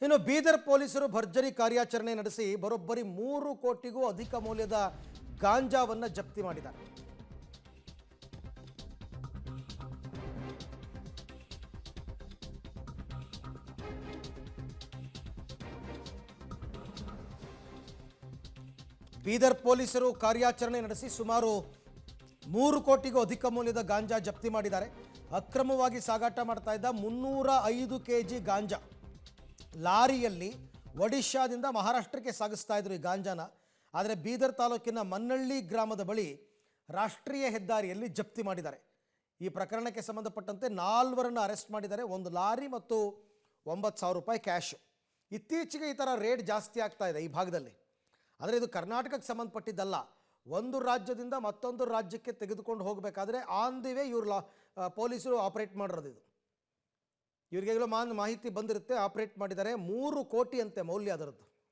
ಇನ್ನು ಬೀದರ್ ಪೊಲೀಸರು ಭರ್ಜರಿ ಕಾರ್ಯಾಚರಣೆ ನಡೆಸಿ ಬರೋಬ್ಬರಿ 3 ಕೋಟಿಗೂ ಅಧಿಕ ಮೌಲ್ಯದ ಗಾಂಜಾವನ್ನು ಜಪ್ತಿ ಮಾಡಿದ್ದಾರೆ. ಬೀದರ್ ಪೊಲೀಸರು ಕಾರ್ಯಾಚರಣೆ ನಡೆಸಿ ಸುಮಾರು 3 ಕೋಟಿಗೂ ಅಧಿಕ ಮೌಲ್ಯದ ಗಾಂಜಾ ಜಪ್ತಿ ಮಾಡಿದ್ದಾರೆ. ಅಕ್ರಮವಾಗಿ ಸಾಗಾಟ ಮಾಡ್ತಾ ಇದ್ದ 305 ಕೆಜಿ ಗಾಂಜಾ ಲಾರಿಯಲ್ಲಿ ಒಡಿಶಾದಿಂದ ಮಹಾರಾಷ್ಟ್ರಕ್ಕೆ ಸಾಗಿಸ್ತಾ ಇದ್ರು ಈ ಗಾಂಜಾನ. ಆದರೆ ಬೀದರ್ ತಾಲೂಕಿನ ಮನ್ನಳ್ಳಿ ಗ್ರಾಮದ ಬಳಿ ರಾಷ್ಟ್ರೀಯ ಹೆದ್ದಾರಿಯಲ್ಲಿ ಜಪ್ತಿ ಮಾಡಿದ್ದಾರೆ. ಈ ಪ್ರಕರಣಕ್ಕೆ ಸಂಬಂಧಪಟ್ಟಂತೆ 4 ಅರೆಸ್ಟ್ ಮಾಡಿದ್ದಾರೆ. 1 ಲಾರಿ ಮತ್ತು 9,000 ರೂಪಾಯಿ ಕ್ಯಾಶ್. ಇತ್ತೀಚೆಗೆ ಈ ಥರ ರೇಟ್ ಜಾಸ್ತಿ ಆಗ್ತಾ ಇದೆ ಈ ಭಾಗದಲ್ಲಿ. ಆದರೆ ಇದು ಕರ್ನಾಟಕಕ್ಕೆ ಸಂಬಂಧಪಟ್ಟಿದ್ದಲ್ಲ. ಒಂದು ರಾಜ್ಯದಿಂದ ಮತ್ತೊಂದು ರಾಜ್ಯಕ್ಕೆ ತೆಗೆದುಕೊಂಡು ಹೋಗಬೇಕಾದ್ರೆ ಆನ್ ದಿ ವೇ ಇವರು ಪೊಲೀಸರು ಆಪರೇಟ್ ಮಾಡಿರೋದು. ಇದು ಇವರಿಗೆಲ್ಲೋ ಮಾಹಿತಿ ಬಂದಿರುತ್ತೆ, ಆಪರೇಟ್ ಮಾಡಿದ್ದಾರೆ. 3 ಕೋಟಿ ಅಂತೆ ಮೌಲ್ಯ ಅದರದ್ದು.